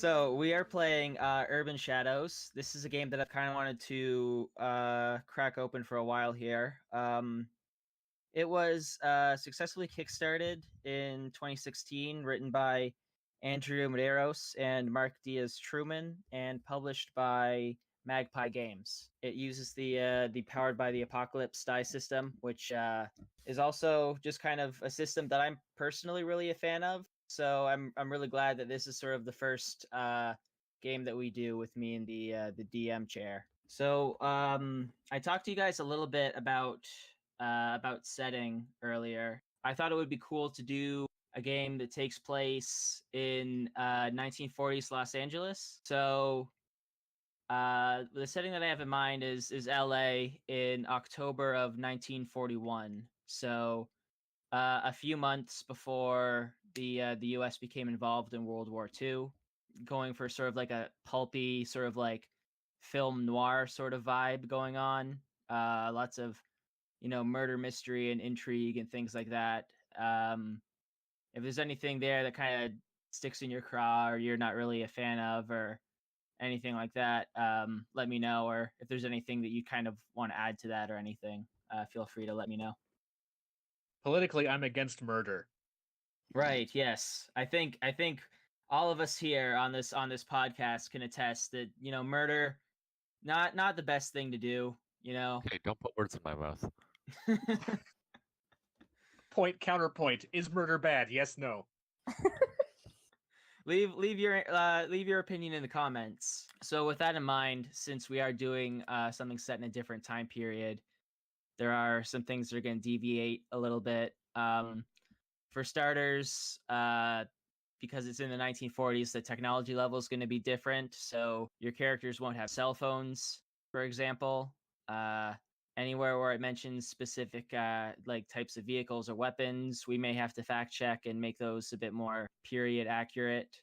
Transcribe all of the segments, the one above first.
So we are playing Urban Shadows. This is a game that I've kind of wanted to crack open for a while here. It was successfully kickstarted in 2016, written by Andrew Medeiros and Mark Diaz Truman, and published by Magpie Games. It uses the Powered by the Apocalypse die system, which is also just kind of a system that I'm personally really a fan of. So I'm really glad that this is sort of the first game that we do with me in the DM chair. So I talked to you guys a little bit about setting earlier. I thought it would be cool to do a game that takes place in 1940s Los Angeles. So the setting that I have in mind is LA in October of 1941. So a few months before the U.S. became involved in World War II, going for sort of like a pulpy, sort of like film noir sort of vibe going on. Lots of murder mystery and intrigue and things like that. If there's anything there that kind of sticks in your craw or you're not really a fan of or anything like that, let me know. Or if there's anything that you kind of want to add to that or anything, feel free to let me know. Politically, I'm against murder. Right. Yes. I think all of us here on this podcast can attest that murder not the best thing to do. Hey, don't put words in my mouth. Point counterpoint: is murder bad? Yes, no. leave your opinion in the comments. So with that in mind, since we are doing something set in a different time period, there are some things that are going to deviate a little bit. For starters, because it's in the 1940s, the technology level is going to be different. So your characters won't have cell phones, for example. Anywhere where it mentions specific like types of vehicles or weapons, we may have to fact check and make those a bit more period accurate.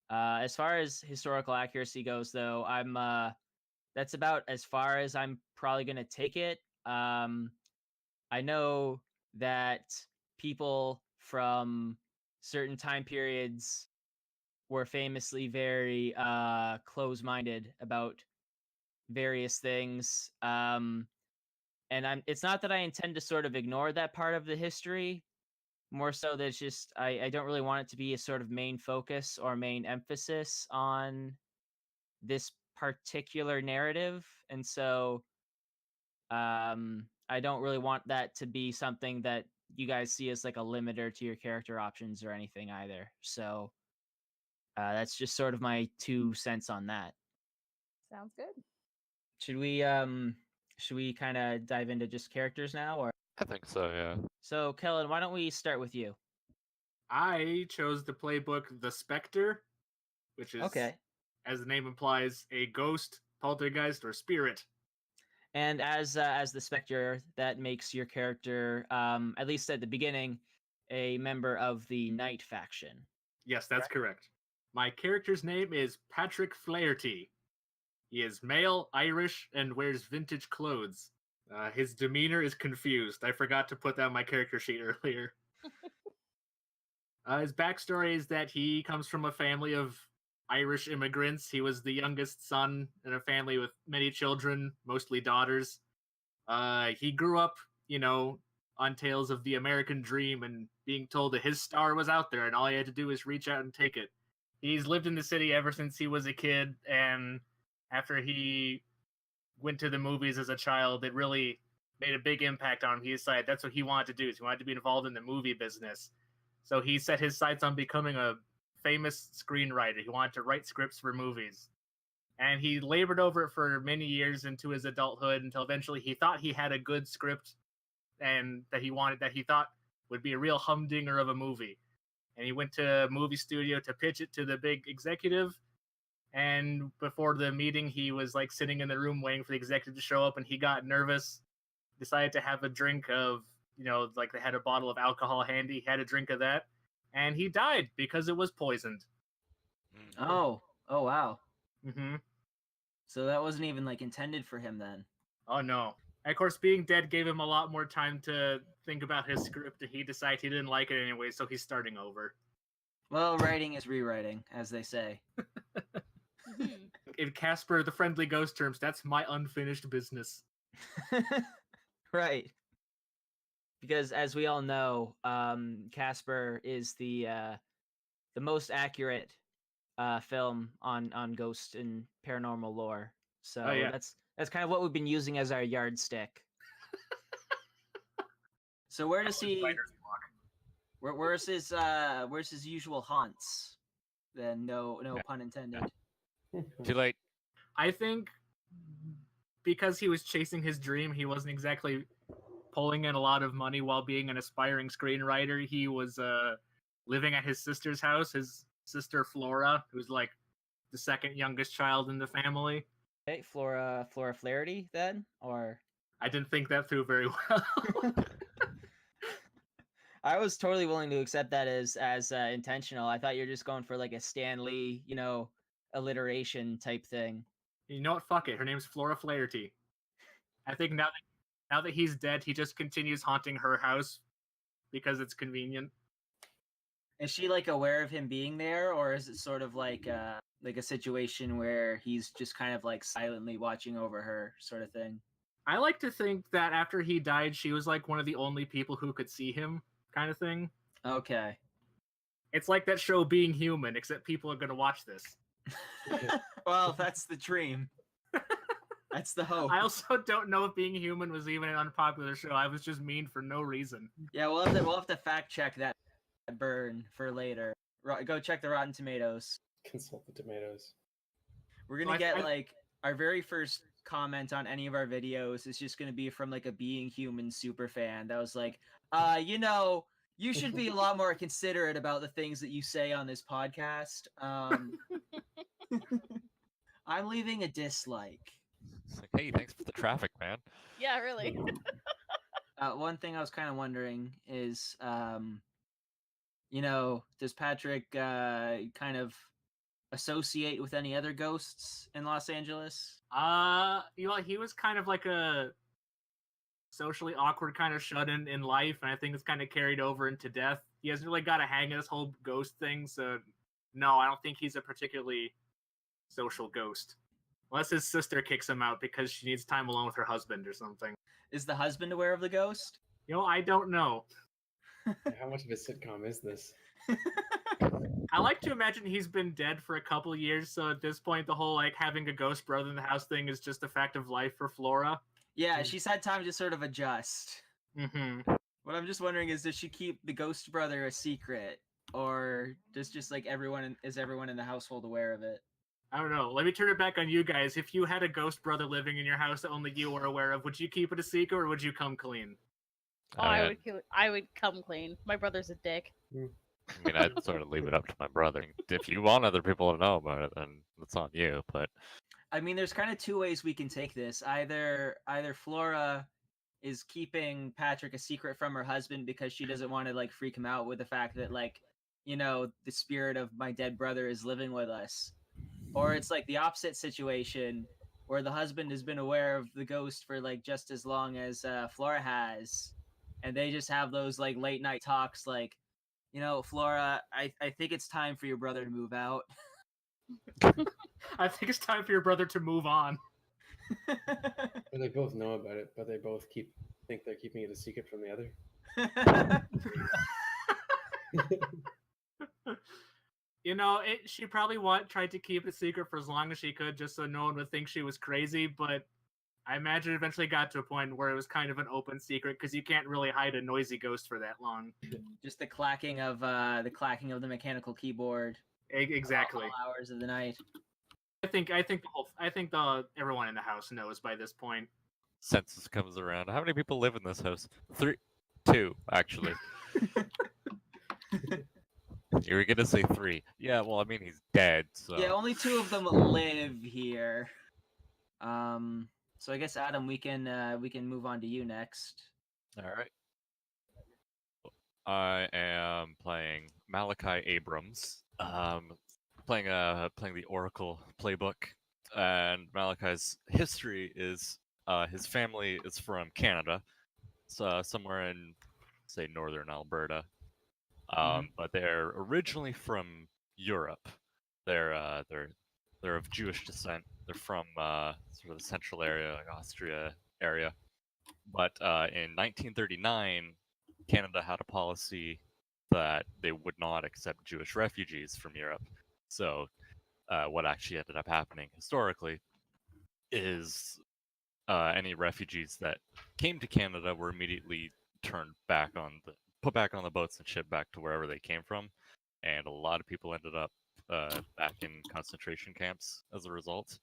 As far as historical accuracy goes, though, that's about as far as I'm probably going to take it. I know that people from certain time periods were famously very close-minded about various things. And it's not that I intend to sort of ignore that part of the history, more so that it's just I don't really want it to be a sort of main focus or main emphasis on this particular narrative. And so I don't really want that to be something that you guys see as like a limiter to your character options or anything either. So that's just sort of my 2 cents on that. Sounds good. Should we kind of dive into just characters now, or? I think so, yeah. So Kellen, why don't we start with you? I chose the playbook The Spectre, which is, okay, as the name implies, a ghost, poltergeist, or spirit. And as the Spectre, that makes your character, at least at the beginning, a member of the Night faction. Yes, that's correct. My character's name is Patrick Flaherty. He is male, Irish, and wears vintage clothes. His demeanor is confused. I forgot to put that on my character sheet earlier. His backstory is that he comes from a family of Irish immigrants. He was the youngest son in a family with many children, mostly daughters. He grew up, on tales of the American dream and being told that his star was out there and all he had to do was reach out and take it. He's lived in the city ever since he was a kid, and after he went to the movies as a child, it really made a big impact on him. He decided that's what he wanted to do. He wanted to be involved in the movie business. So he set his sights on becoming a famous screenwriter. He wanted to write scripts for movies. And he labored over it for many years into his adulthood until eventually he thought he had a good script and that he thought would be a real humdinger of a movie. And he went to a movie studio to pitch it to the big executive. And before the meeting, he was like sitting in the room waiting for the executive to show up, and he got nervous, decided to have a drink of, like they had a bottle of alcohol handy. He had a drink of that, and he died because it was poisoned. Oh wow. Mm-hmm. So that wasn't even like intended for him then. Oh no. And of course, being dead gave him a lot more time to think about his script, and he decided he didn't like it anyway, so he's starting over. Well, writing is rewriting, as they say. Mhm. In Casper the Friendly Ghost terms, that's my unfinished business. Right. Because as we all know, Casper is the most accurate film on ghost and paranormal lore. So Oh, yeah. that's kind of what we've been using as our yardstick. So where does he? Writer's block. Where's his usual haunts? Then no pun intended. Too late. I think because he was chasing his dream, he wasn't exactly pulling in a lot of money while being an aspiring screenwriter. He was living at his sister's house, his sister Flora, who's like the second youngest child in the family. Okay, Flora Flaherty then, or I didn't think that through very well. I was totally willing to accept that as intentional. I thought you were just going for like a Stan Lee, alliteration type thing. You know what? Fuck it. Her name's Flora Flaherty. I think now that he's dead, he just continues haunting her house because it's convenient. Is she like aware of him being there, or is it sort of like a situation where he's just kind of like silently watching over her, sort of thing? I like to think that after he died, she was like one of the only people who could see him, kind of thing. Okay. It's like that show Being Human, except people are going to watch this. Well, that's the dream. That's the hope. I also don't know if Being Human was even an unpopular show. I was just mean for no reason. Yeah, we'll have to fact check that burn for later. Go check the Rotten Tomatoes. Consult the tomatoes. We're gonna So get like our very first comment on any of our videos is just gonna be from like a Being Human super fan that was like, you should be a lot more considerate about the things that you say on this podcast. I'm leaving a dislike. It's like, hey, thanks for the traffic, man. Yeah, really. One thing I was kind of wondering is, does Patrick kind of associate with any other ghosts in Los Angeles? He was kind of like a socially awkward kind of shut-in in life, and I think it's kind of carried over into death. He hasn't really got a hang of this whole ghost thing, so no, I don't think he's a particularly social ghost. Unless his sister kicks him out because she needs time alone with her husband or something. Is the husband aware of the ghost? I don't know. How much of a sitcom is this? I like to imagine he's been dead for a couple years, so at this point, the whole like having a ghost brother in the house thing is just a fact of life for Flora. Yeah, she's had time to sort of adjust. Mm-hmm. What I'm just wondering is, does she keep the ghost brother a secret, or does just like everyone in the household aware of it? I don't know. Let me turn it back on you guys. If you had a ghost brother living in your house that only you were aware of, would you keep it a secret or would you come clean? Oh, I would come clean. My brother's a dick. I mean, I'd sort of leave it up to my brother. If you want other people to know about it, then it's on you. But I mean, there's kind of two ways we can take this. Either Flora is keeping Patrick a secret from her husband because she doesn't want to like freak him out with the fact that like, the spirit of my dead brother is living with us. Or it's like the opposite situation where the husband has been aware of the ghost for like just as long as Flora has, and they just have those like late night talks like, Flora, I think it's time for your brother to move out. I think it's time for your brother to move on. Or they both know about it, but they both think they're keeping it a secret from the other. She probably tried to keep it secret for as long as she could just so no one would think she was crazy, but I imagine it eventually got to a point where it was kind of an open secret because you can't really hide a noisy ghost for that long. Just the clacking of the mechanical keyboard. Exactly. All hours of the night. I think everyone in the house knows by this point. census comes around. How many people live in this house? 2, actually. You were gonna say 3. Yeah, well, I mean, he's dead, so... Yeah, only 2 of them live here. So I guess, Adam, we can move on to you next. Alright. I am playing Malachi Abrams. Playing the Oracle playbook. And Malachi's history is, his family is from Canada. It's somewhere in, say, northern Alberta. But they're originally from Europe. They're of Jewish descent. They're from sort of the central area, like Austria area. But in 1939, Canada had a policy that they would not accept Jewish refugees from Europe. So what actually ended up happening historically is any refugees that came to Canada were immediately put back on the boats and shipped back to wherever they came from, and a lot of people ended up back in concentration camps as a result.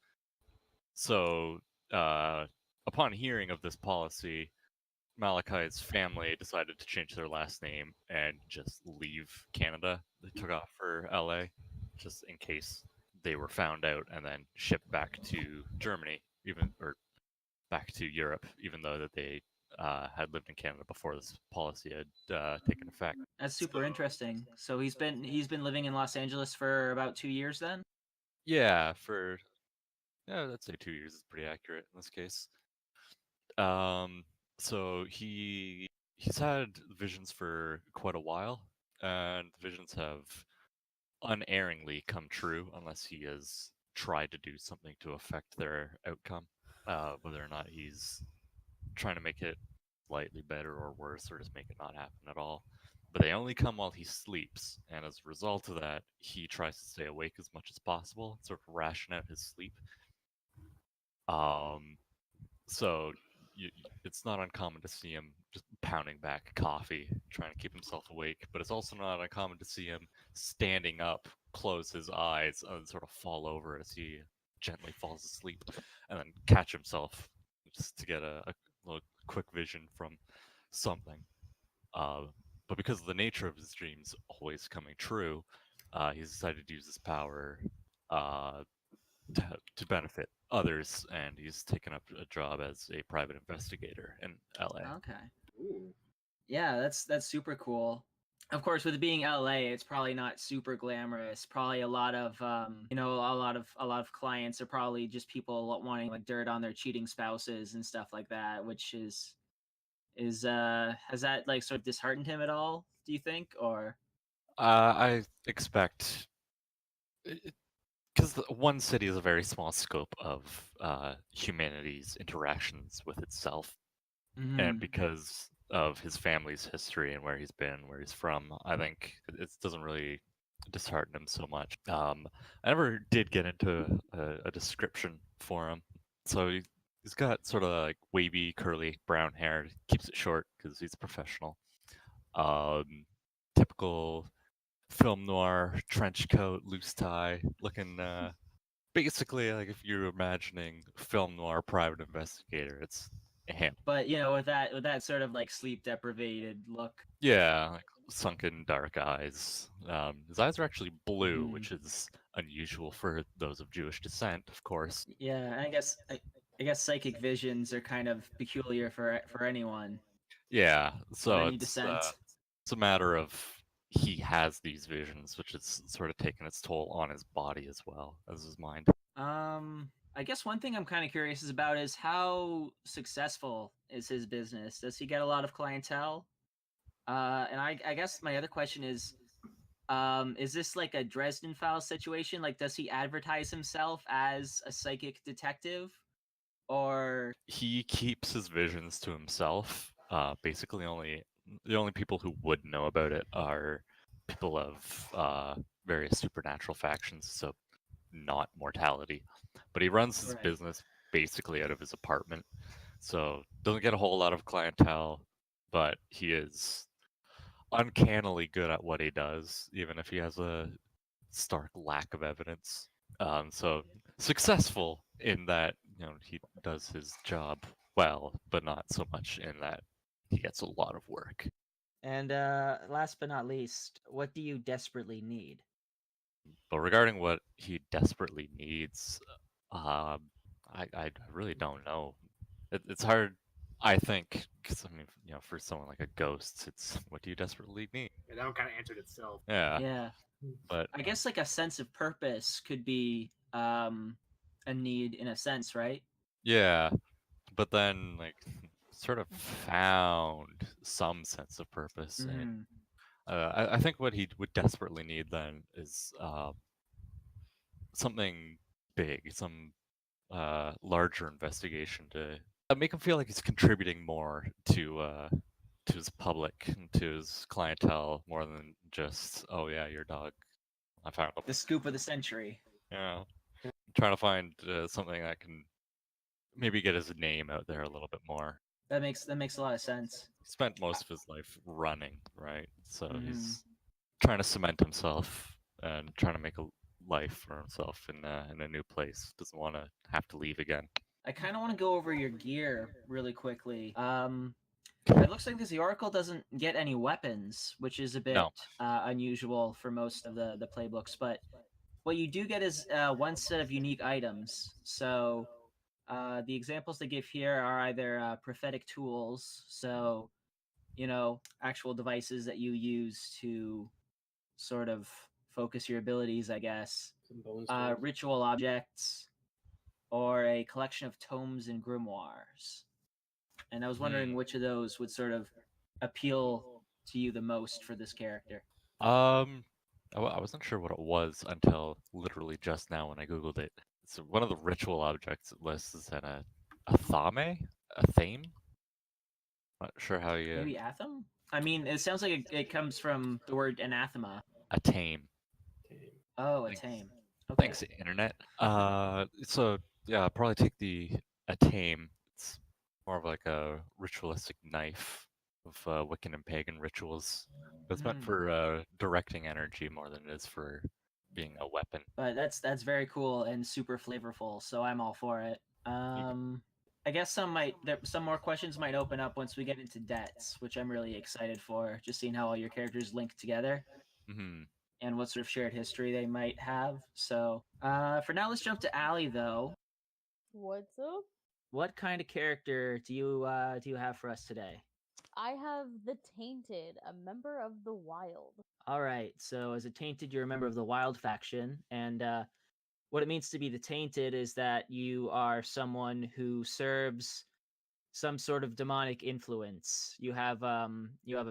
So, upon hearing of this policy, Malachi's family decided to change their last name and just leave Canada. They took off for LA just in case they were found out, and then shipped back to Germany, or back to Europe, even though that they had lived in Canada before this policy had taken effect. That's super interesting. So he's been living in Los Angeles for about 2 years then? Yeah, let's say 2 years is pretty accurate in this case. So he's had visions for quite a while, and the visions have unerringly come true unless he has tried to do something to affect their outcome, whether or not he's trying to make it slightly better or worse, or just make it not happen at all. But they only come while he sleeps, and as a result of that, he tries to stay awake as much as possible, sort of ration out his sleep. So it's not uncommon to see him just pounding back coffee, trying to keep himself awake, but it's also not uncommon to see him standing up, close his eyes, and sort of fall over as he gently falls asleep, and then catch himself just to get a little quick vision from something. But because of the nature of his dreams always coming true, he's decided to use his power to benefit others, and he's taken up a job as a private investigator in LA. Okay. Ooh. Yeah, that's super cool. Of course, with it being LA, it's probably not super glamorous. Probably a lot of a lot of clients are probably just people wanting like dirt on their cheating spouses and stuff like that, which is has that like sort of disheartened him at all, do you think? Or I expect, because one city is a very small scope of humanity's interactions with itself, and because of his family's history and where he's been, where he's from, I think it doesn't really dishearten him so much. I never did get into a description for him. So he's got sort of like wavy, curly brown hair. Keeps it short because he's a professional. Typical film noir trench coat, loose tie, looking basically like if you're imagining film noir private investigator, it's him. but with that sort of like sleep deprivated look. Yeah, like sunken dark eyes. His eyes are actually blue, which is unusual for those of Jewish descent, of course. Yeah, I guess psychic visions are kind of peculiar for anyone. Yeah, so any descent. It's a matter of he has these visions, which is sort of taking its toll on his body as well as his mind. I guess one thing I'm kind of curious about is how successful is his business? Does he get a lot of clientele? And I guess my other question is this like a Dresden Files situation? Like, does he advertise himself as a psychic detective, or he keeps his visions to himself? Basically, the only people who would know about it are people of various supernatural factions, so not mortality. But he runs his business basically out of his apartment, so doesn't get a whole lot of clientele, but he is uncannily good at what he does, even if he has a stark lack of evidence. So successful in that he does his job well, but not so much in that he gets a lot of work. And last but not least, what do you desperately need? But regarding what he desperately needs, I really don't know. It's hard, I think, because I mean, for someone like a ghost, it's what do you desperately need? Yeah, that one kind of answered itself. Yeah. Yeah. But I guess like a sense of purpose could be a need in a sense, right? Yeah, but then like sort of found some sense of purpose in I think what he would desperately need then is something big, some larger investigation to make him feel like he's contributing more to his public and to his clientele more than just, oh yeah, your dog. I found him. The scoop of the century. Yeah, I'm trying to find something that can maybe get his name out there a little bit more. That makes a lot of sense. He spent most of his life running, right? So Mhm. he's trying to cement himself and trying to make a life for himself in a new place. Doesn't want to have to leave again. I kind of want to go over your gear really quickly. It looks like the Oracle doesn't get any weapons, which is a bit No. unusual for most of the playbooks. But what you do get is one set of unique items. So the examples they give here are either prophetic tools, so actual devices that you use to sort of focus your abilities, I guess. Some bone stones. Ritual objects, or a collection of tomes and grimoires. And I was wondering which of those would sort of appeal to you the most for this character. I wasn't sure what it was until literally just now when I googled it. So one of the ritual objects it lists is a thame, a theme. Not sure how you Maybe Atham? I mean, it sounds like it comes from the word anathema. a tame. Oh, a Thanks. tame. Okay. Thanks, internet. So yeah, I'll probably take a tame. It's more of like a ritualistic knife of Wiccan and pagan rituals. It's meant for directing energy more than it is for being a weapon. But that's very cool and super flavorful, so I'm all for it. I guess some more questions might open up once we get into debts, which I'm really excited for, just seeing how all your characters link together. Mm-hmm. And what sort of shared history they might have. So, for now, let's jump to Allie, though. What's up? What kind of character do you have for us today? I have the Tainted, a member of the Wild. All right. So, as a Tainted, you're a member of the Wild faction, and what it means to be the Tainted is that you are someone who serves some sort of demonic influence. You have a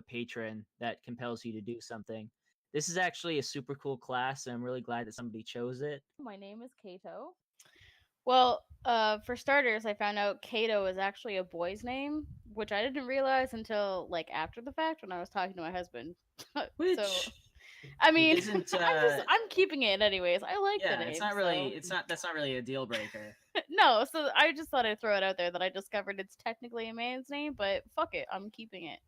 patron that compels you to do something. This is actually a super cool class, and I'm really glad that somebody chose it. My name is Kato. Well, for starters, I found out Kato is actually a boy's name, which I didn't realize until like after the fact when I was talking to my husband. Which So, I mean, isn't, I'm keeping it anyways. I like the name. it's not really that's not really a deal breaker. No, so I just thought I'd throw it out there that I discovered it's technically a man's name, but fuck it, I'm keeping it.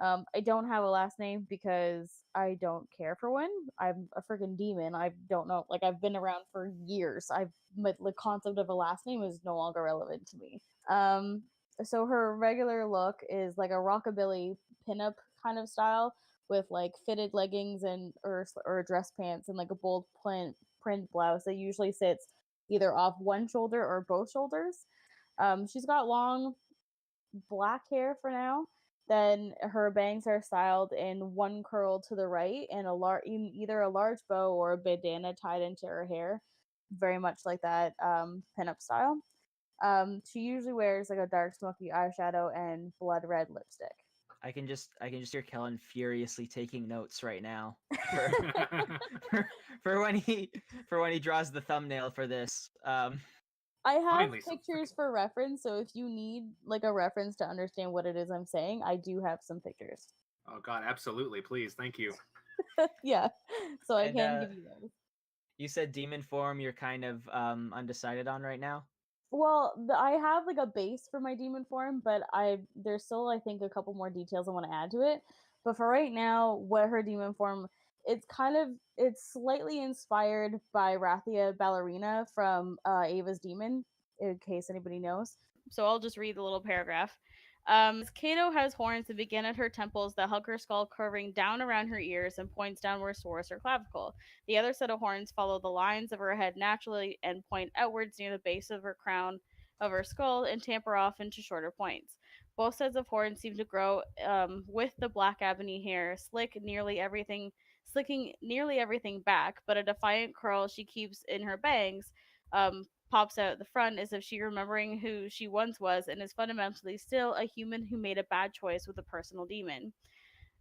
I don't have a last name because I don't care for one. I'm a freaking demon. I don't know. Like, I've been around for years. The concept of a last name is no longer relevant to me. So her regular look is like a rockabilly pinup kind of style with like fitted leggings or dress pants and like a bold print blouse that usually sits either off one shoulder or both shoulders. She's got long black hair for now. Then her bangs are styled in one curl to the right and either a large bow or a bandana tied into her hair, very much like that pinup style. She usually wears like a dark smoky eyeshadow and blood red lipstick. I can just hear Kellen furiously taking notes right now for when he draws the thumbnail for this. I have Finally, pictures for reference, so if you need like a reference to understand what it is I'm saying, I do have some pictures. Oh God, absolutely, please, thank you. Yeah, so I And, can give you those. You said demon form you're kind of undecided on right now? Well, I have like a base for my demon form, but there's still I think a couple more details I want to add to it. But for right now, what her demon form, it's slightly inspired by Rathia Ballerina from Ava's Demon, in case anybody knows. So I'll just read the little paragraph. Kato has horns that begin at her temples that hug her skull, curving down around her ears and points downwards towards her clavicle. The other set of horns follow the lines of her head naturally and point outwards near the base of her crown of her skull and taper off into shorter points. Both sets of horns seem to grow with the black ebony hair, slicking nearly everything back, but a defiant curl she keeps in her bangs pops out the front as if she remembering who she once was and is fundamentally still a human who made a bad choice with a personal demon.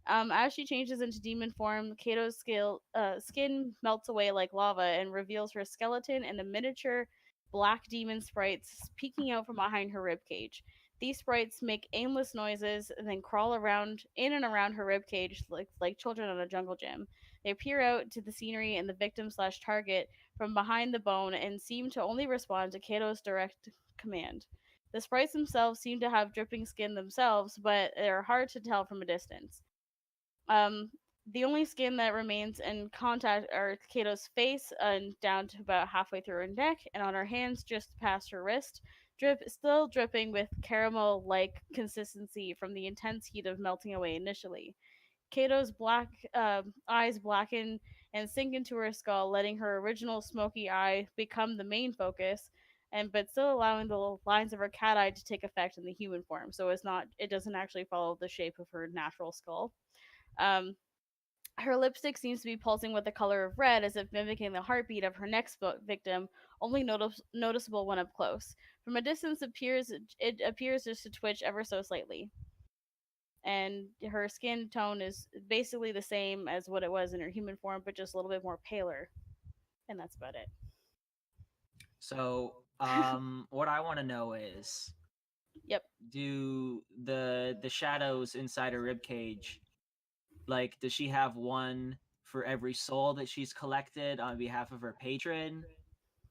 As she changes into demon form, Kato's skin melts away like lava and reveals her skeleton and a miniature black demon sprites peeking out from behind her ribcage. These sprites make aimless noises and then crawl around in and around her ribcage like children at a jungle gym. They peer out to the scenery and the victim/target from behind the bone and seem to only respond to Kato's direct command. The sprites themselves seem to have dripping skin themselves, but they're hard to tell from a distance. The only skin that remains in contact are Kato's face and down to about halfway through her neck, and on her hands just past her wrist, still dripping with caramel-like consistency from the intense heat of melting away initially. Kato's black eyes blacken and sink into her skull, letting her original smoky eye become the main focus, but still allowing the lines of her cat eye to take effect in the human form. So it doesn't actually follow the shape of her natural skull. Her lipstick seems to be pulsing with the color of red, as if mimicking the heartbeat of her next victim, only noticeable when up close. From a distance, it appears just to twitch ever so slightly. And her skin tone is basically the same as what it was in her human form, but just a little bit more paler. And that's about it. So, what I want to know is, Yep. do the shadows inside her ribcage, like, does she have one for every soul that she's collected on behalf of her patron?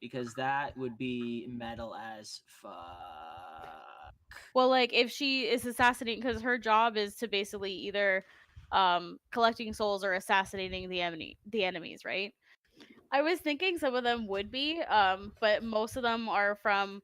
Because that would be metal as fuck. Well, like, if she is assassinating, because her job is to basically either collecting souls or assassinating the enemies, right? I was thinking some of them would be, but most of them are from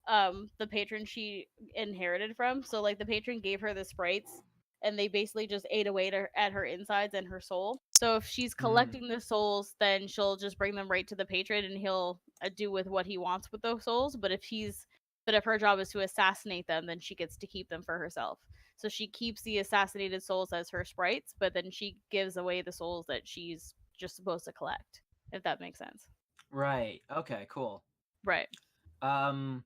the patron she inherited from. So, like, the patron gave her the sprites, and they basically just ate away at her insides and her soul. So, if she's collecting the souls, then she'll just bring them right to the patron, and he'll do with what he wants with those souls. But if her job is to assassinate them, then she gets to keep them for herself. So she keeps the assassinated souls as her sprites, but then she gives away the souls that she's just supposed to collect. If that makes sense. Right. Okay, cool. Right. Do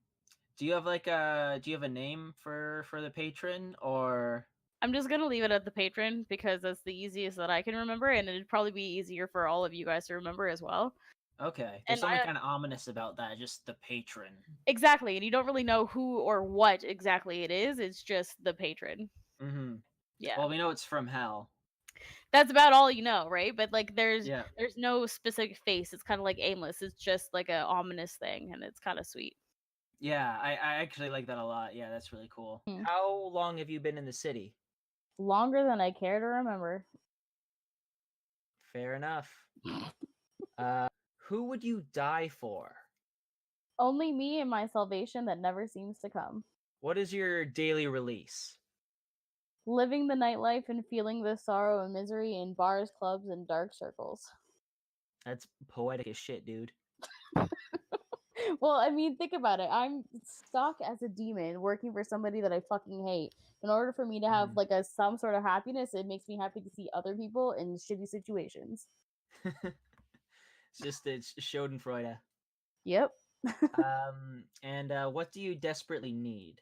you have a name for the patron, or I'm just gonna leave it at the patron because that's the easiest that I can remember, and it'd probably be easier for all of you guys to remember as well. okay? There's something kind of ominous about that, just the patron. Exactly, and you don't really know who or what exactly it is. It's just the patron. Mm-hmm. Yeah. Well, we know it's from hell. That's about all you know, right? But like, there's Yeah. no specific face. It's kind of like aimless. It's just like a ominous thing, and it's kind of sweet. Yeah, I actually like that a lot. Yeah, that's really cool. Hmm. How long have you been in the city? Longer than I care to remember. Fair enough. Who would you die for? Only me and my salvation that never seems to come. What is your daily release? Living the nightlife and feeling the sorrow and misery in bars, clubs, and dark circles. That's poetic as shit, dude. Well, I mean, think about it. I'm stuck as a demon working for somebody that I fucking hate. In order for me to have like some sort of happiness, it makes me happy to see other people in shitty situations. It's Schadenfreude. Yep. And what do you desperately need?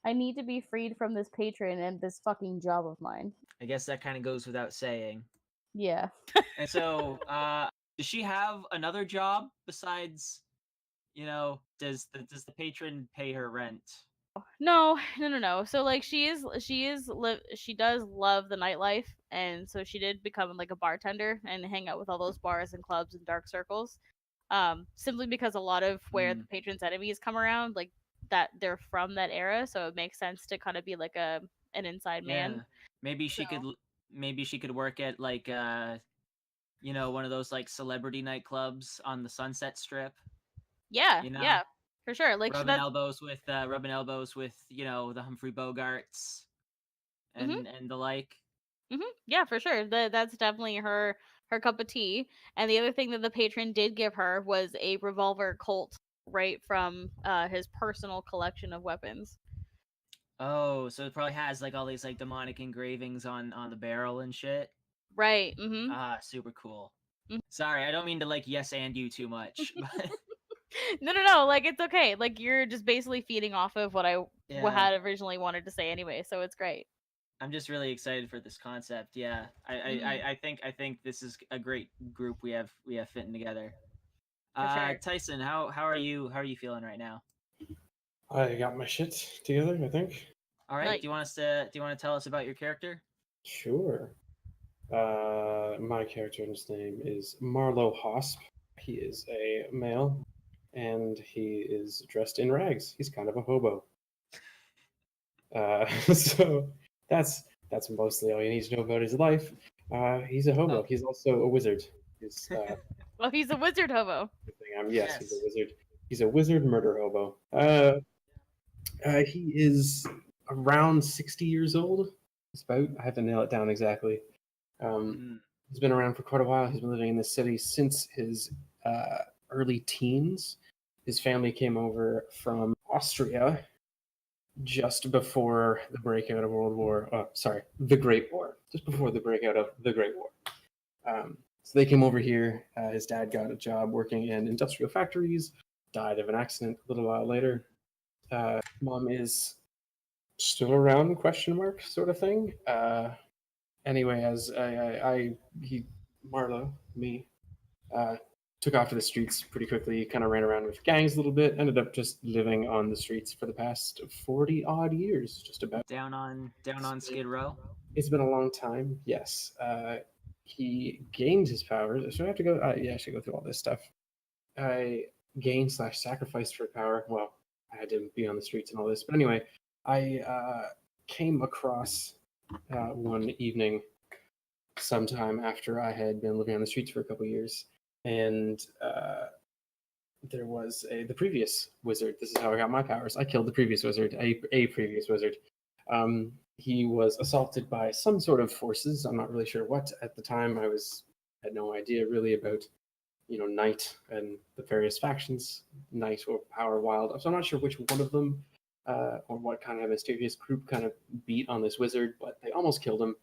I need to be freed from this patron and this fucking job of mine. I guess that kind of goes without saying. Yeah. And so, does she have another job besides, does the patron pay her rent? No. So like she does love the nightlife, and so she did become like a bartender and hang out with all those bars and clubs and dark circles. Simply because a lot of where the patron's enemies come around, like that they're from that era, so it makes sense to kind of be like an inside man. Maybe she could work at like one of those like celebrity nightclubs on the Sunset Strip. Yeah, yeah, for sure. Like rubbing elbows with the Humphrey Bogarts and the like. Yeah, for sure. That's definitely her cup of tea. And the other thing that the patron did give her was a revolver Colt, right from his personal collection of weapons. Oh, so it probably has like all these like demonic engravings on the barrel and shit. Right. Ah, super cool. Sorry, I don't mean to like yes and you too much. But... No. Like it's okay. Like you're just basically feeding off of what I had originally wanted to say anyway. So it's great. I'm just really excited for this concept. Yeah, I think this is a great group we have fitting together. sure. Tyson, how are you feeling right now? I got my shit together, I think. All right. Nice. Do you want to tell us about your character? Sure. My character's name is Marlowe Hosp. He is a male, and he is dressed in rags. He's kind of a hobo. So that's mostly all you need to know about his life. He's a hobo. Oh. He's also a wizard. He's Well, he's a wizard hobo. yes, he's a Yes. wizard. He's a wizard murder hobo. He is around 60 years old. It's about. I have to nail it down exactly. Mm. He's been around for quite a while. He's been living in this city since his early teens. His family came over from Austria just before the breakout of the Great War. Just before the breakout of the Great War. So they came over here. His dad got a job working in industrial factories, died of an accident a little while later. Mom is still around, question mark, sort of thing. Anyway, as Marlo, me, took off to the streets pretty quickly, kind of ran around with gangs a little bit, ended up just living on the streets for the past 40 odd years, just about. Down on Skid Row. It's been a long time, yes. He gained his powers. Should I have to go? Yeah, I should go through all this stuff. I gained / sacrificed for power. Well, I had to be on the streets and all this. But anyway, I came across one evening sometime after I had been living on the streets for a couple years. And there was the previous wizard. This is how I got my powers. I killed the previous wizard, a previous wizard. He was assaulted by some sort of forces. I'm not really sure what at the time. Had no idea really about Night and the various factions, Night or Power Wild. So I'm not sure which one of them or what kind of mysterious group kind of beat on this wizard, but they almost killed him.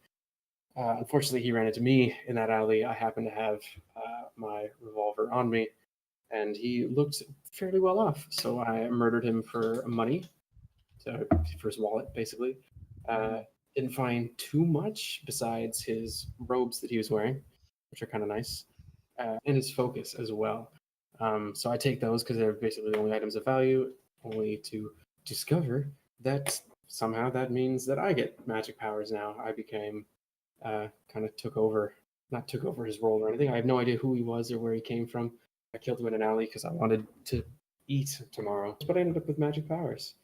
Unfortunately, he ran into me in that alley. I happened to have my revolver on me, and he looked fairly well off. So I murdered him for money, for his wallet, basically. Didn't find too much besides his robes that he was wearing, which are kind of nice, and his focus as well. So I take those because they're basically the only items of value, only to discover that somehow that means that I get magic powers now. I became kind of not took over his role or anything. I have no idea who he was or where he came from. I killed him in an alley because I wanted to eat tomorrow, but I ended up with magic powers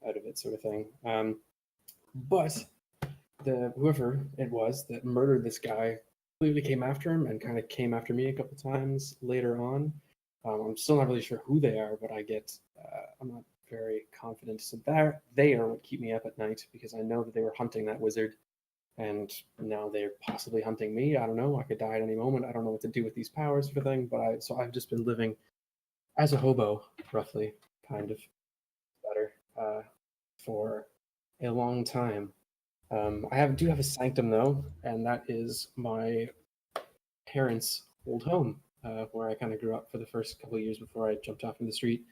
out of it, sort of thing. But whoever it was that murdered this guy clearly came after him and kind of came after me a couple times later on. I'm still not really sure who they are, but I'm not very confident. So they are what keep me up at night because I know that they were hunting that wizard. And now they're possibly hunting me. I don't know. I could die at any moment. I don't know what to do with these powers for thing. But I've just been living as a hobo, roughly, kind of better, for a long time. I do have a sanctum though, and that is my parents' old home, where I kind of grew up for the first couple of years before I jumped off in the street.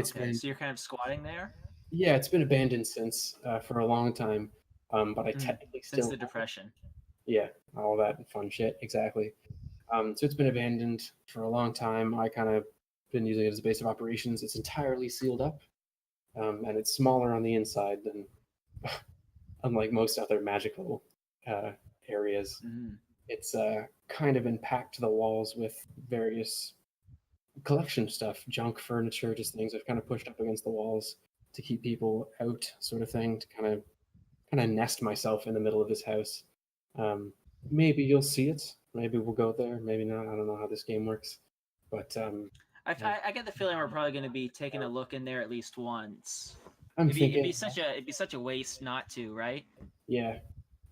So you're kind of squatting there Yeah, it's been abandoned since for a long time. But I technically since still the Depression. Yeah, all that fun shit, exactly. So it's been abandoned for a long time. I kind of been using it as a base of operations. It's entirely sealed up, and it's smaller on the inside than, unlike most other magical areas. Mm. It's kind of been packed to the walls with various collection stuff, junk furniture, just things I've kind of pushed up against the walls to keep people out, sort of thing, to kind of nest myself in the middle of this house. Maybe you'll see it. Maybe we'll go there. Maybe not. I don't know how this game works, but I get the feeling we're probably going to be taking a look in there at least once. it'd be such a waste not to, right? Yeah,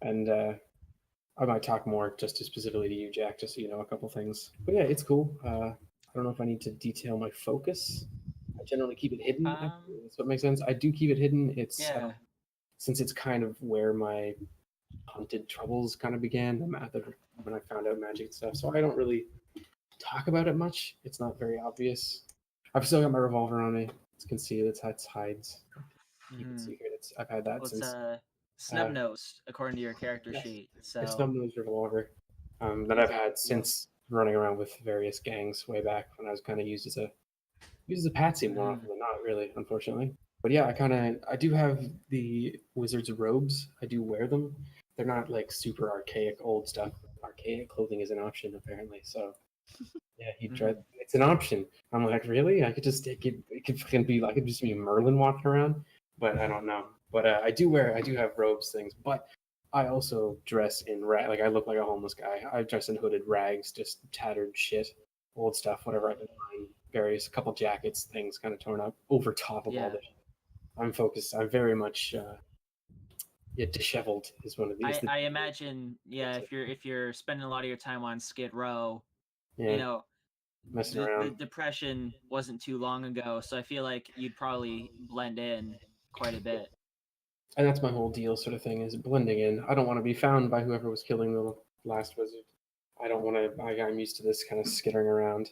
and I might talk more just specifically to you, Jack, just so you know a couple things. But yeah, it's cool. I don't know if I need to detail my focus. I generally keep it hidden. That's what makes sense. I do keep it hidden. It's since it's kind of where my hunted troubles kind of began when I found out magic stuff. So I don't really talk about it much. It's not very obvious. I've still got my revolver on me. You can see it hides. You can see here. I've had that since. Snub-nosed, according to your character yes. sheet. A So snub-nosed revolver that I've had since running around with various gangs way back when I was kind of used as a patsy more often than not, really, unfortunately. But yeah, I do have the wizard's robes. I do wear them. They're not like super archaic old stuff. Archaic clothing is an option apparently. So yeah, it's an option. I'm like, really? I could just it could fucking be like, I could just be Merlin walking around, but I don't know. But I do have robes things, but I also dress in like I look like a homeless guy. I dress in hooded rags, just tattered shit, old stuff, whatever I can find. Various couple jackets, things kind of torn up over top of all this. I'm focused. I'm very much disheveled is one of these. I imagine, if you're spending a lot of your time on Skid Row, messing the around. depression wasn't too long ago, so I feel like you'd probably blend in quite a bit. And that's my whole deal, sort of thing, is blending in. I don't want to be found by whoever was killing the last wizard. I don't want to. I'm used to this kind of skittering around,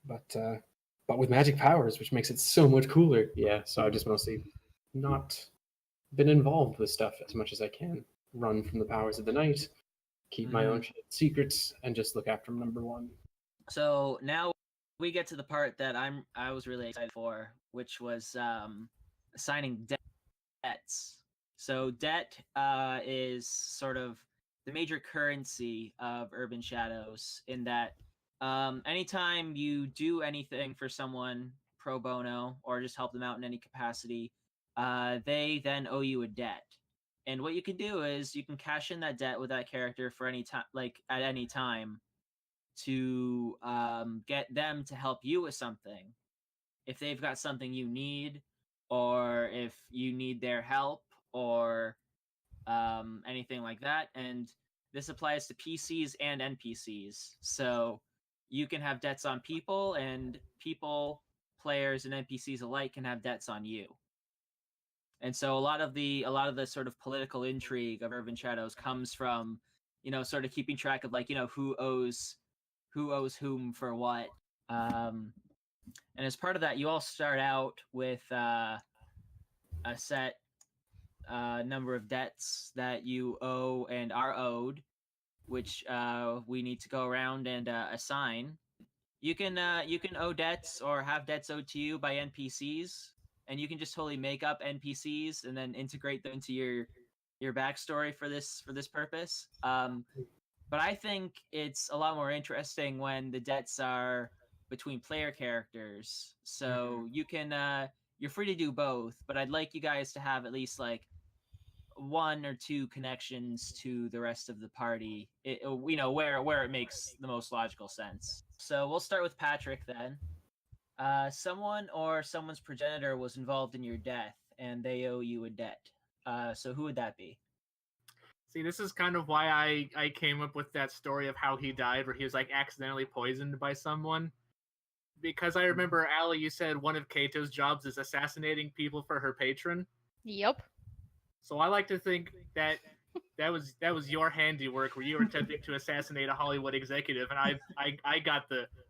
but with magic powers, which makes it so much cooler. Yeah, so I've just mostly not been involved with stuff as much as I can. Run from the powers of the night, keep my own secrets, and just look after number one. So now we get to the part that I was really excited for, which was assigning debts. So debt is sort of the major currency of Urban Shadows, in that anytime you do anything for someone pro bono or just help them out in any capacity, they then owe you a debt. And what you can do is you can cash in that debt with that character for any time, like at any time, to get them to help you with something. If they've got something you need, or if you need their help, or anything like that. And this applies to PCs and NPCs. So you can have debts on people, and people, players, and NPCs alike can have debts on you. And so a lot of the sort of political intrigue of Urban Shadows comes from, sort of keeping track of, like, who owes whom for what. And as part of that, you all start out with a set number of debts that you owe and are owed, which we need to go around and assign. You can owe debts or have debts owed to you by NPCs, and you can just totally make up NPCs and then integrate them into your backstory for this purpose. But I think it's a lot more interesting when the debts are between player characters. So you can you're free to do both, but I'd like you guys to have at least like one or two connections to the rest of the party, where it makes the most logical sense. So we'll start with Patrick then. Someone or someone's progenitor was involved in your death, and they owe you a debt. So who would that be? See, this is kind of why I came up with that story of how he died, where he was like accidentally poisoned by someone. Because I remember, Allie, you said one of Kato's jobs is assassinating people for her patron. Yep. So I like to think that was your handiwork, where you were attempting to assassinate a Hollywood executive, and I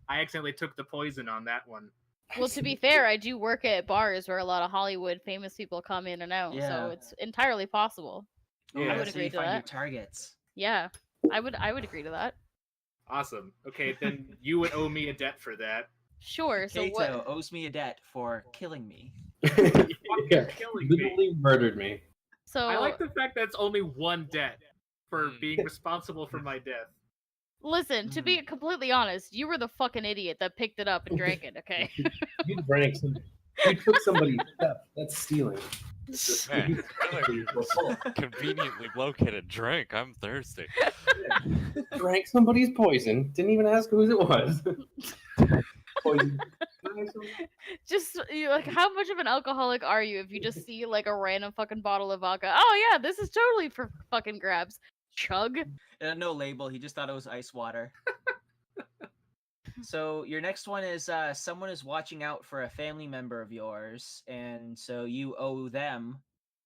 accidentally took the poison on that one. Well, to be fair, I do work at bars where a lot of Hollywood famous people come in and out, so it's entirely possible. Yeah, I would agree to that. Your targets. Yeah, I would agree to that. Awesome. Okay, then you would owe me a debt for that. Sure. So Kato owes me a debt for killing me. Literally murdered me. So I like the fact that it's only one debt for being responsible for my death. Listen, to be completely honest, you were the fucking idiot that picked it up and drank it, okay? You drank something. You took somebody's stuff. That's stealing. Man, conveniently located drink. I'm thirsty. Drank somebody's poison. Didn't even ask whose it was. Poison. Just like, how much of an alcoholic are you if you just see like a random fucking bottle of vodka? Oh yeah, this is totally for fucking grabs. Chug. No label. He just thought it was ice water. So your next one is someone is watching out for a family member of yours, and so you owe them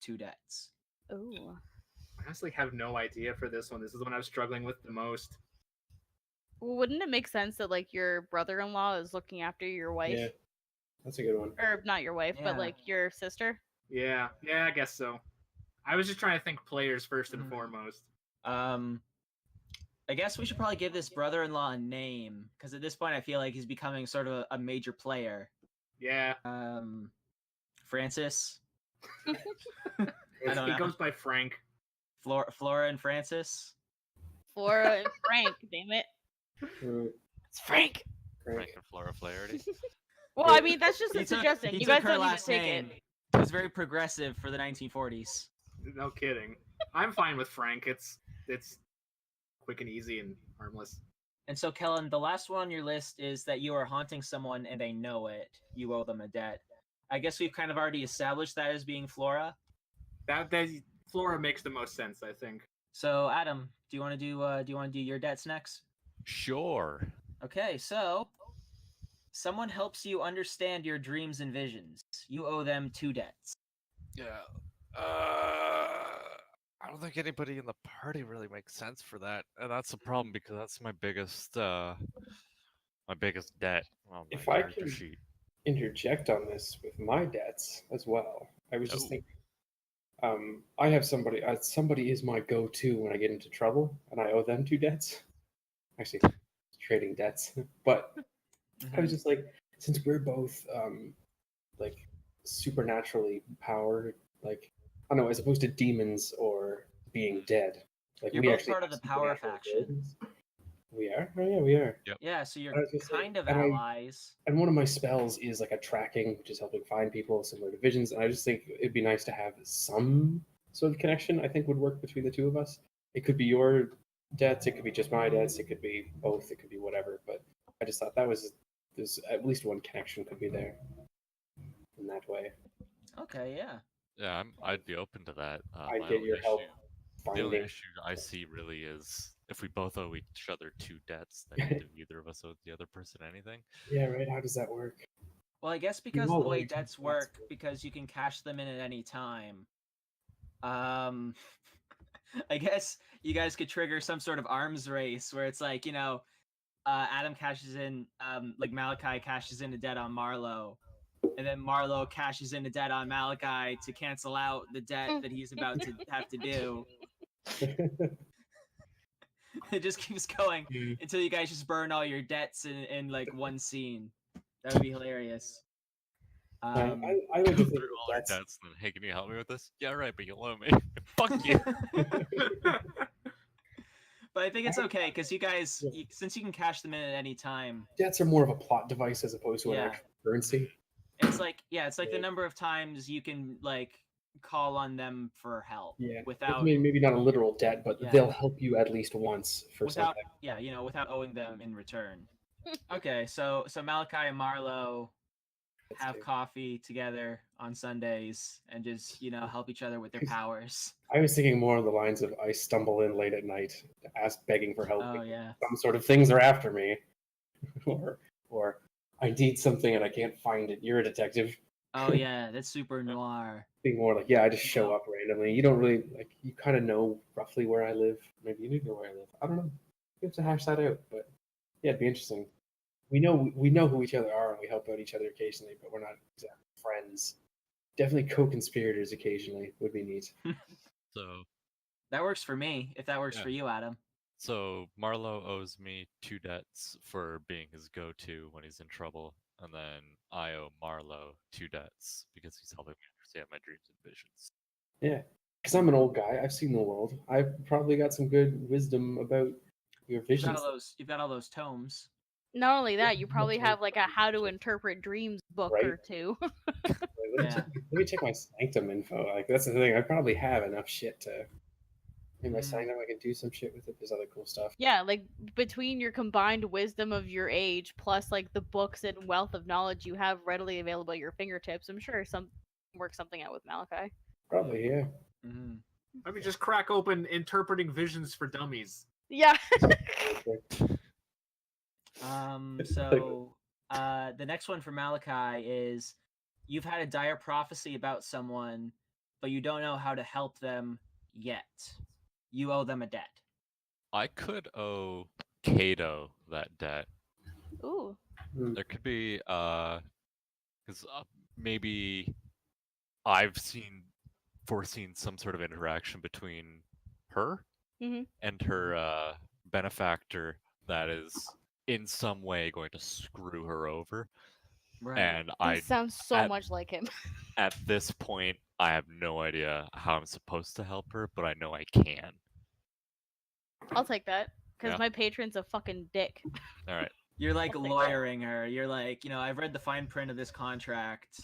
2 debts. Ooh. I honestly have no idea for this one. This is the one I was struggling with the most. Wouldn't it make sense that like your brother-in-law is looking after your wife? Yeah, that's a good one. Or not your wife, but like your sister? Yeah, I guess so. I was just trying to think players first and Mhm. foremost. I guess we should probably give this brother-in-law a name because at this point I feel like he's becoming sort of a major player. Yeah, Francis. I don't he know. goes by Frank. Flora and Francis. Flora and Frank, damn it. It's Frank. Great. Frank and Flora Flaherty. Well, I mean, that's just a He took- suggestion. he You took guys her don't need to last take name. it. It was very progressive for the 1940s. No kidding. I'm fine with Frank. It's quick and easy and harmless. And so, Kellen, the last one on your list is that you are haunting someone and they know it. You owe them a debt. I guess we've kind of already established that as being Flora. That Flora makes the most sense, I think. So, Adam, do you want to do your debts next? Sure. Okay, so someone helps you understand your dreams and visions. You owe them 2 debts. Yeah. I don't think anybody in the party really makes sense for that, and that's the problem because that's my biggest debt on my If I character can- sheet. Interject on this with my debts as well. I was just Oh. thinking, I have somebody. Somebody is my go-to when I get into trouble, and I owe them 2 debts. Actually, trading debts. But I was just like, since we're both like supernaturally powered, like I don't know, as opposed to demons or being dead. Like You're we both actually part of have the power supernatural faction. abilities. We are. Oh yeah, we are. Yeah, so you're I was just kind saying, of and allies. And one of my spells is like a tracking, which is helping find people similar to visions. And I just think it'd be nice to have some sort of connection. I think would work between the two of us. It could be your debts, it could be just my debts, it could be both, it could be whatever. But I just thought there's at least one connection could be there in that way. Okay, yeah. Yeah, I'd be open to that. I'd my get only your help The only finding. issue I see really is if we both owe each other 2 debts, then neither of us owe the other person anything. Yeah, right. How does that work? Well, I guess because all the way owe each debts other, work, that's good. because you can cash them in at any time. I guess you guys could trigger some sort of arms race where it's like, Adam cashes in, like Malachi cashes in a debt on Marlowe, and then Marlowe cashes in a debt on Malachi to cancel out the debt that he's about to have to do. It just keeps going until you guys just burn all your debts in like one scene. That would be hilarious. I like to Go think through all our that's debts and then, hey, can you help me with this? Yeah, right, but you'll owe me. Fuck you. But I think it's okay because you guys, since you can cash them in at any time, debts are more of a plot device as opposed to Yeah. an actual currency. it's like the number of times you can like call on them for help. Yeah. Without maybe not a literal debt, but Yeah. they'll help you at least once for without something. without owing them in return. Okay, so Malachi and Marlowe That's have good. coffee together on Sundays and just help each other with their powers. I was thinking more on the lines of I stumble in late at night, begging for help. Oh because yeah. some sort of things are after me, or I need something and I can't find it. You're a detective. Oh yeah, that's super noir. Being more like, yeah, I just show up randomly. You don't really like. You kind of know roughly where I live. Maybe you do know where I live. I don't know. We have to hash that out. But yeah, it'd be interesting. We know who each other are and we help out each other occasionally, but we're not exactly friends. Definitely co-conspirators occasionally would be neat. So, That works for me. If that works Yeah. for you, Adam. so Marlowe owes me 2 debts for being his go-to when he's in trouble, and then I owe Marlowe 2 debts because he's helping me understand my dreams and visions. Yeah, because I'm an old guy. I've seen the world. I've probably got some good wisdom about your You've visions. got all those tomes. Not only that, you probably have like a how to interpret dreams book Right. or two. Yeah. Let me check my Sanctum info. Like that's the thing. I probably have enough shit to. In my Mm. Sanctum, I can do some shit with it. There's other cool stuff. Yeah, like between your combined wisdom of your age plus like the books and wealth of knowledge you have readily available at your fingertips, I'm sure work something out with Malachi. Probably, yeah. Mm-hmm. Let me just crack open interpreting visions for dummies. Yeah. So the next one for Malachi is you've had a dire prophecy about someone, but you don't know how to help them yet. You owe them a debt. I could owe Cato that debt. Ooh. There could be, because maybe I've seen foreseen some sort of interaction between her Mhm. and her benefactor that is in some way going to screw her over. Right. And This sounds so at- much like him. at this point, I have no idea how I'm supposed to help her, but I know I can. I'll take that because Yeah. my patron's a fucking dick. All right. You're like I'll take that. lawyering her. You're like, I've read the fine print of this contract.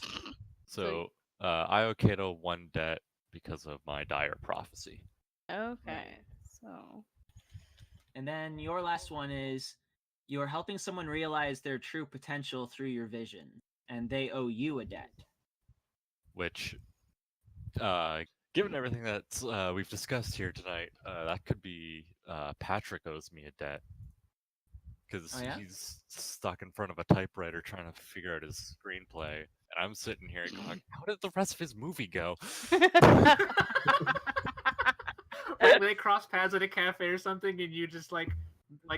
So I owe Kato 1 debt because of my dire prophecy. Okay, so And then your last one is you're helping someone realize their true potential through your vision, and they owe you a debt. Which, given everything that we've discussed here tonight, that could be Patrick owes me a debt. Because Oh, yeah? he's stuck in front of a typewriter trying to figure out his screenplay. And I'm sitting here going, how did the rest of his movie go? When they cross paths at a cafe or something, and you just like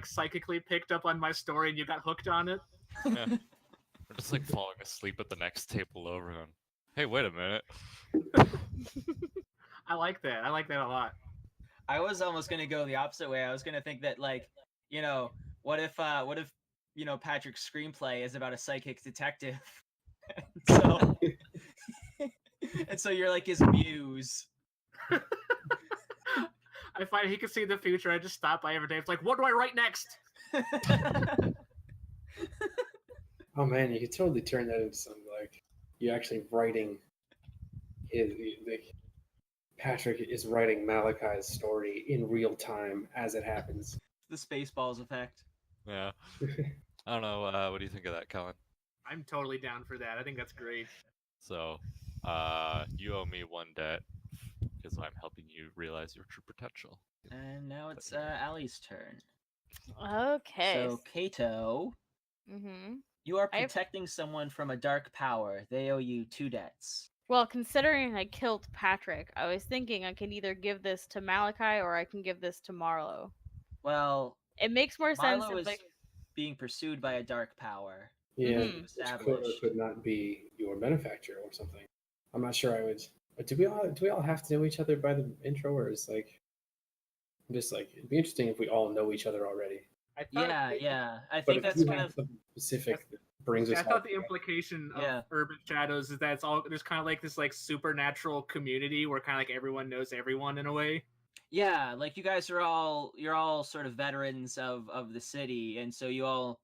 psychically picked up on my story and you got hooked on it. Yeah. We're just like falling asleep at the next table over and hey, wait a minute. I like that. I like that a lot. I was almost gonna go the opposite way. I was gonna think that what if Patrick's screenplay is about a psychic detective, and so you're like his muse. I find he can see the future. I just stop by every day. It's like, what do I write next? Oh man, you could totally turn that into something like you're actually writing Patrick is writing Malachi's story in real time as it happens. The Spaceballs effect. Yeah. I don't know. What do you think of that, Kellen? I'm totally down for that. I think that's great. So, you owe me 1 debt because I'm helping you realize your true potential. And now it's Allie's turn. okay. So Kato, Mm-hmm. you are I have- protecting someone from a dark power. They owe you 2 debts. Well, considering I killed Patrick, I was thinking I can either give this to Malachi or I can give this to Marlo. Well, It makes more sense Marlo if is being pursued by a dark power. Yeah, Mhm. which could or Established. could not be your benefactor or something. I'm not sure I would. Do we all have to know each other by the intro, or is like, I'm just like, it'd be interesting if we all know each other already. I thought Yeah. I But think if that's you kind have of something specific that brings us I all thought the together. implication of Yeah. Urban Shadows is that it's all there's kind of like this like supernatural community where kind of like everyone knows everyone in a way. yeah, like you guys you're all sort of veterans of the city, and so you all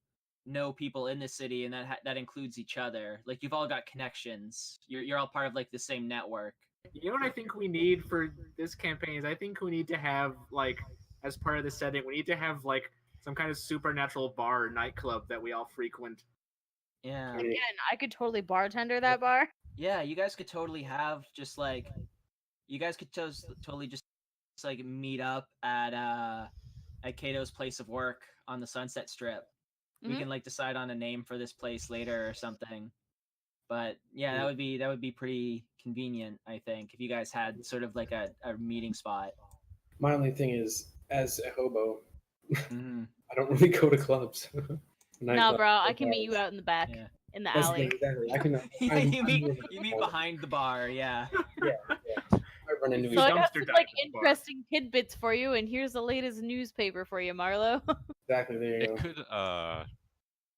know people in the city, and that includes each other. Like you've all got connections. You're all part of like the same network. You know what I think we need for this campaign is I think we need to have like as part of the setting we need to have like some kind of supernatural bar or nightclub that we all frequent. Yeah. again, I could totally bartender that bar. Yeah, you guys could totally have just like you guys could totally just like meet up at Kato's place of work on the Sunset Strip. We Mhm. can like decide on a name for this place later or something. But yeah, that would be pretty convenient, I think, if you guys had sort of like a meeting spot. My only thing is, as a hobo, Mhm. I don't really go to clubs. No, bro, I can meet you out in the back, Yeah. in the That's alley. exactly. I can. Yeah, I'm- you I'm meet really you meet good. behind the bar, yeah. I run into So I each got dumpster some dive like at the bar. interesting tidbits for you, and here's the latest newspaper for you, Marlo. exactly there. You It go. could,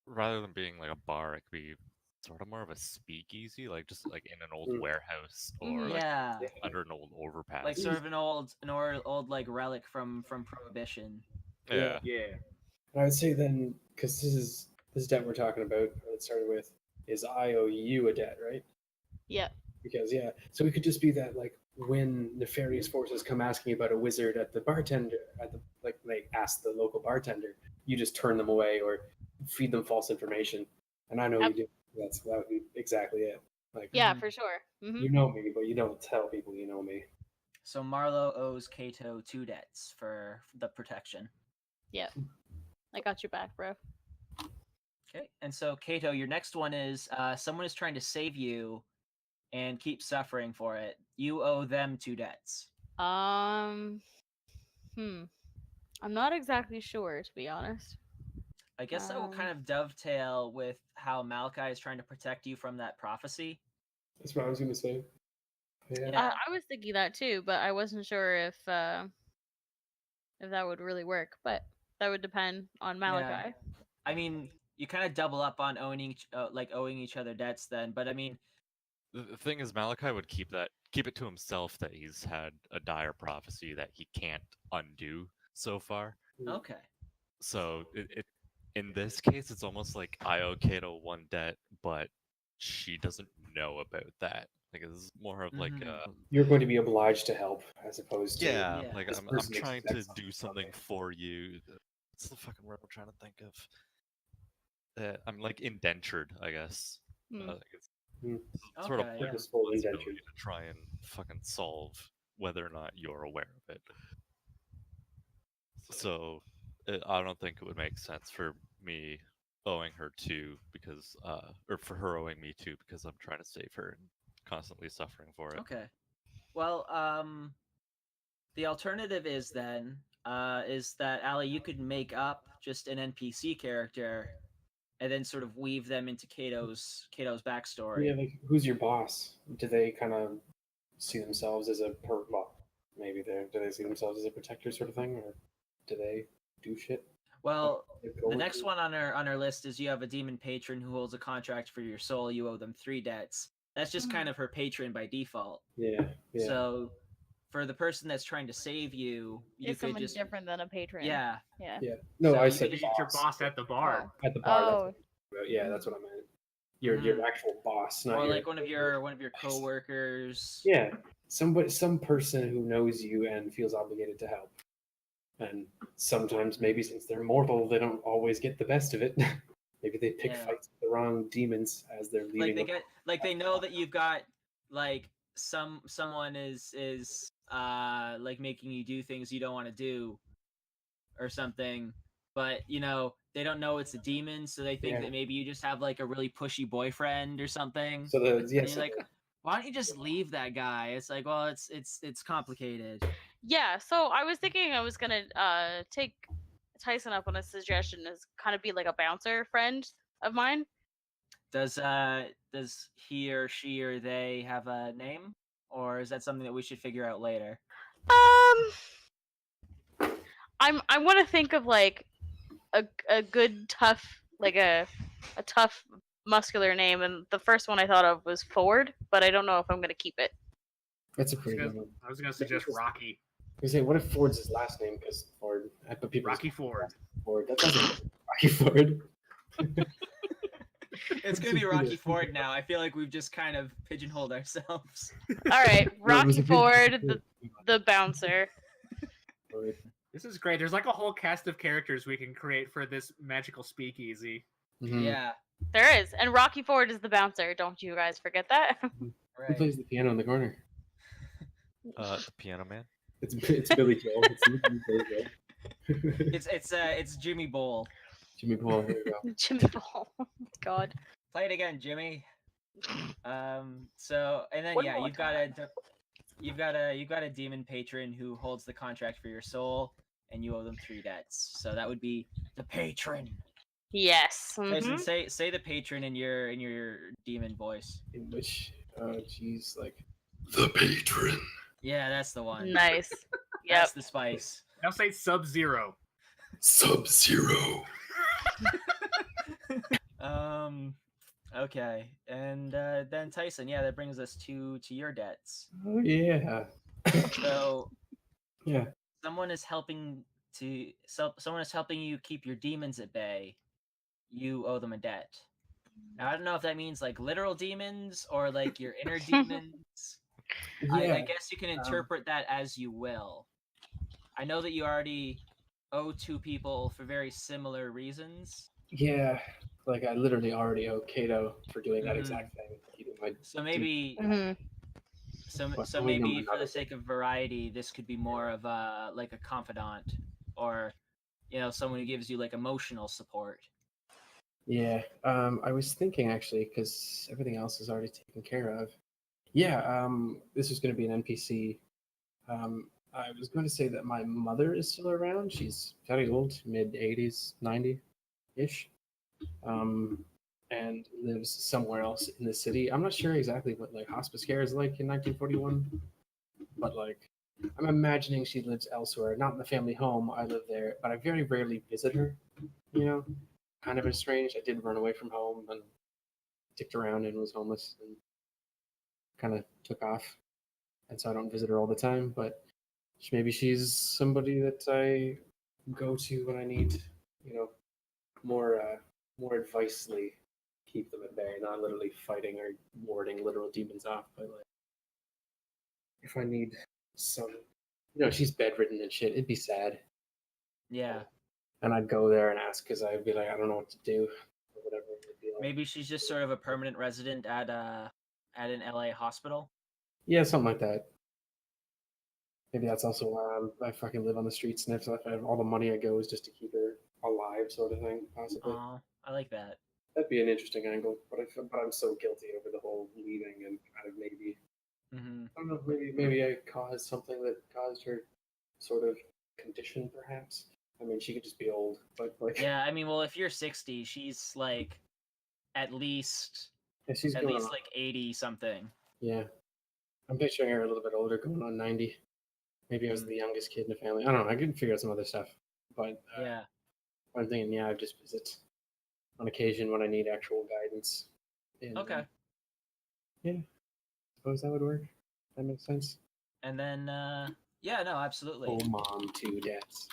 rather than being like a bar, it could be sort of more of a speakeasy, like just like in an old Mm. warehouse or Mhm. like Yeah. under an old overpass. Like sort of an old like relic from Prohibition. yeah. Yeah. And I would say then, because this debt we're talking about, or it started with, is I owe you a debt, right? Yep. Because so we could just be that like when nefarious forces come asking about a wizard at the bartender, like they ask the local bartender, you just turn them away or feed them false information. And I know Yep. you do. That would be exactly it. Like Yeah, for sure. you know me, but you don't tell people you know me. So Marlo owes Kato 2 debts for the protection. Yep. I got your back, bro. Okay. And so Kato, your next one is someone is trying to save you and keep suffering for it. You owe them 2 debts. I'm not exactly sure, to be honest. I guess that will kind of dovetail with how Malachi is trying to protect you from that prophecy. That's what I was going to say. Yeah. I was thinking that too, but I wasn't sure if that would really work. But that would depend on Malachi. I mean, you kind of double up on owing each other debts then. But I mean, The thing is, Malachi would keep it to himself that he's had a dire prophecy that he can't undo so far. okay. So in this case, it's almost like I owe Kato one debt, but she doesn't know about that. Like it's more of like Mhm. You're going to be obliged to help as opposed to yeah, Yeah. like This I'm person trying to expects do something for you. What's the fucking word I'm trying to think of? I'm like indentured, I guess. Hmm. Like it's Hmm. sort of Okay, my yeah. Purposeful responsibility indentured. to try and fucking solve whether or not you're aware of it. So I don't think it would make sense for me owing her two because, or for her owing me two because I'm trying to save her and constantly suffering for it. Okay. Well, the alternative is then is that Ali, you could make up just an NPC character and then sort of weave them into Kato's backstory. Yeah, like who's your boss? Do they kind of see themselves as well, maybe do they see themselves as a protector sort of thing, or do they do shit? Well, They go the with next you? one on our list is you have a demon patron who holds a contract for your soul. You owe them 3 debts. That's just kind of her patron by default. Yeah, yeah. So for the person that's trying to save you, you It's could someone just different than a patron. yeah. Yeah. Yeah. No, So I you said could Meet your boss at the bar. At the bar. That's Oh. what I'm talking about. Yeah, that's what I meant. Your actual boss, not or your, like one of your coworkers. Yeah, some person who knows you and feels obligated to help. And sometimes, maybe since they're mortal, they don't always get the best of it. Maybe they pick Yeah. fights with the wrong demons as they're leaving. Like they get they know that you've got like someone is like making you do things you don't want to do or something, but they don't know it's a demon, so they think Yeah. that maybe you just have like a really pushy boyfriend or something. So and you're like, why don't you just leave that guy? It's like, well, it's complicated. Yeah, so I was thinking I was gonna take Tyson up on a suggestion as kind of be like a bouncer friend of mine. Does he or she or they have a name, or is that something that we should figure out later? I want to think of like a good tough like a tough muscular name, and the first one I thought of was Ford, but I don't know if I'm gonna keep it. That's a pretty good one. I was gonna suggest Rocky. You say, what if Ford's his last name? Because Ford, I put people. Rocky Ford. Ford. That doesn't. Rocky Ford. It's gonna be Rocky Ford now. I feel like we've just kind of pigeonholed ourselves. All right, No, it was Rocky a big- Ford, the bouncer. Ford. This is great. There's like a whole cast of characters we can create for this magical speakeasy. Mhm. Yeah, There is, and Rocky Ford is the bouncer. Don't you guys forget that. Who right. plays the piano in the corner? The piano man. It's Billy Joel. It's literally Billy Joel. It's Jimmy Bowl. Jimmy Paul. There you go. Jimmy Ball. Oh my God. Play it again, Jimmy. So and then One yeah, more you've got a demon patron who holds the contract for your soul, and you owe them 3 debts. So that would be the patron. Yes. Tyson, say the patron in your demon voice. In which, geez, like the patron. Yeah, that's the one. Nice. Yep. That's the spice. Now say Sub-Zero. Sub-Zero. Okay, and then Tyson, yeah, that brings us to your debts. Oh yeah. So Yeah. someone is helping you keep your demons at bay. You owe them a debt. Now I don't know if that means like literal demons or like your inner demons. I guess you can interpret that as you will. I know that you already owe 2 people for very similar reasons. Yeah. Like I literally already owe Kato for doing that Mhm. exact thing. Keeping my So maybe so Well, maybe no, for the not- sake of variety, this could be more of a like a confidant, or someone who gives you like emotional support. Yeah, I was thinking actually because everything else is already taken care of. Yeah, this is going to be an NPC. I was going to say that my mother is still around. She's very old, mid 80s, 90 ish. And and lives somewhere else in the city. I'm not sure exactly what like hospice care is like in 1941, but like I'm imagining she lives elsewhere, not in the family home. I live there, but I very rarely visit her. You know, kind of estranged. I did run away from home and dicked around and was homeless and kind of took off, and so I don't visit her all the time. But maybe she's somebody that I go to when I need, more advicely keep them at bay, not literally fighting or warding literal demons off, but like if I need some, she's bedridden and shit. It'd be sad. Yeah. And I'd go there and ask because I'd be like, I don't know what to do or whatever. It'd be like, Maybe she's just sort of a permanent resident at an LA hospital. yeah, something like that. Maybe that's also why I fucking live on the streets, and if I have all the money I go is just to keep her alive, sort of thing, possibly. Oh, I like that. That'd be an interesting angle, but I'm so guilty over the whole leaving and kind of maybe Mm-hmm. I don't know, maybe I caused something that caused her sort of condition, perhaps. I mean, she could just be old, but like Yeah, I mean, well, if you're 60, she's like at least she's at going least on, like 80 something. yeah. I'm picturing her a little bit older, going on 90. Maybe I was the youngest kid in the family. I don't know. I could figure out some other stuff, but Yeah. I'm thinking, yeah, I just visit on occasion when I need actual guidance. And, Okay. yeah, suppose that would work. That makes sense. And then yeah, no, absolutely. Oh, mom, 2 deaths.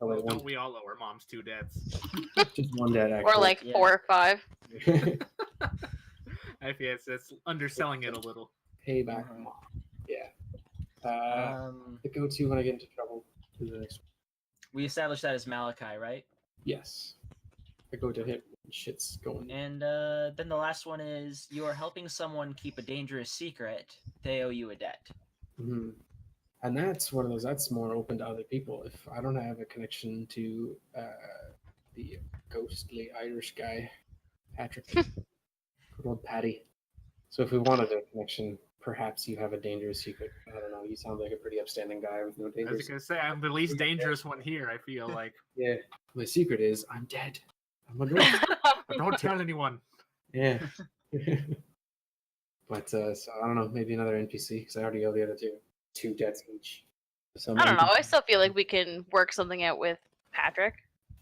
Oh, Well, wait, don't we all owe our moms 2 debts? just 1 death, actually. Or like Yeah. 4 or 5. I feel it's underselling it a little. Payback, Mhm. mom. Yeah. The go-to when I get into trouble is the next one. We established that as Malachi, right? Yes. I go to him when shit's going. And then the last one is you are helping someone keep a dangerous secret. They owe you a debt. Mm-hmm. And that's one of those, that's more open to other people. If I don't have a connection to the ghostly Irish guy, Patrick, good old Patty. So if we wanted a connection, perhaps you have a dangerous secret. I don't know. You sound like a pretty upstanding guy with no I was dangerous. gonna say I'm the least dangerous one here. I feel like, Yeah. My secret is I'm dead. I'm a ghost. but don't tell anyone. Yeah. But so I don't know. Maybe another NPC because I already owe the other 2 debts each. So I don't know. I maybe- still feel like we can work something out with Patrick.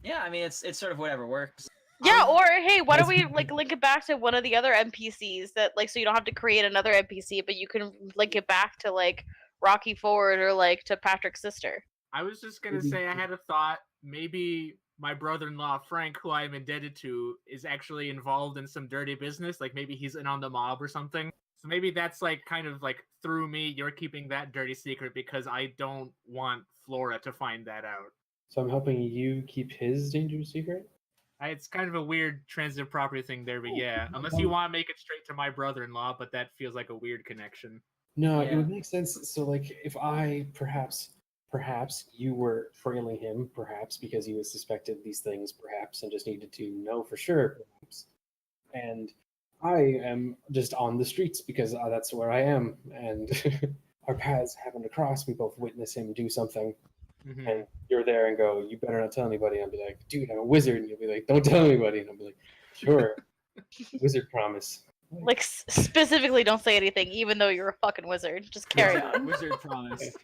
Yeah, I mean it's sort of whatever works. Yeah, or hey, why don't we like link it back to one of the other NPCs that like so you don't have to create another NPC, but you can link it back to like Rocky Ford or like to Patrick's sister. I was just gonna say I had a thought. Maybe my brother-in-law Frank, who I'm indebted to, is actually involved in some dirty business. Like maybe he's in on the mob or something. So maybe that's like kind of like through me, you're keeping that dirty secret because I don't want Flora to find that out. So I'm helping you keep his dangerous secret? It's kind of a weird transitive property thing there, but yeah. Unless you want to make it straight to my brother-in-law, but that feels like a weird connection. No, it Yeah. would make sense. So, like, if I perhaps you were trailing him, perhaps because you suspected these things, perhaps, and just needed to know for sure, perhaps. And I am just on the streets because that's where I am, and our paths happen to cross. We both witness him do something, Mhm. and you're there and go, "You better not tell anybody." I'll be like, "Dude, I'm a wizard," and you'll be like, "Don't tell anybody," and I'll be like, "Sure, wizard promise." Like specifically, don't say anything, even though you're a fucking wizard. Just carry on. Wizard promise.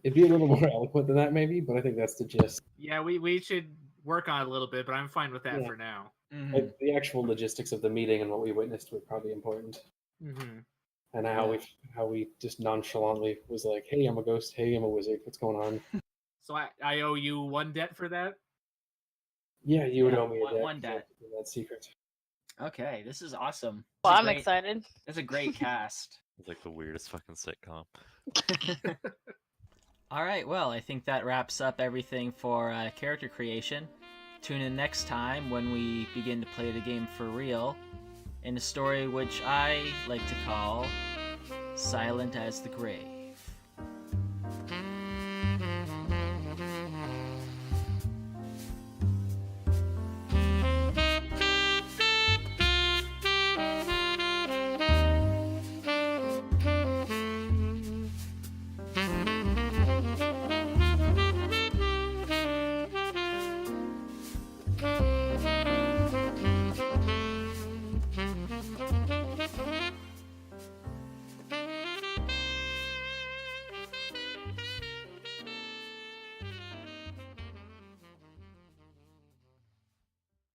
It'd be a little more eloquent than that, maybe, but I think that's the gist. Yeah, we should work on it a little bit, but I'm fine with that Yeah. for now. Mhm. Like, the actual logistics of the meeting and what we witnessed were probably important, Mm-hmm. and how we just nonchalantly was like, "Hey, I'm a ghost. Hey, I'm a wizard. What's going on?" So I owe you 1 debt for that? Yeah, you would Yeah, owe me a debt. one for debt. that secret. Okay, this is awesome. Well, It's a I'm great- excited. It's a great cast. It's like the weirdest fucking sitcom. All right, well, I think that wraps up everything for character creation. Tune in next time when we begin to play the game for real in a story which I like to call Silent as the Grave.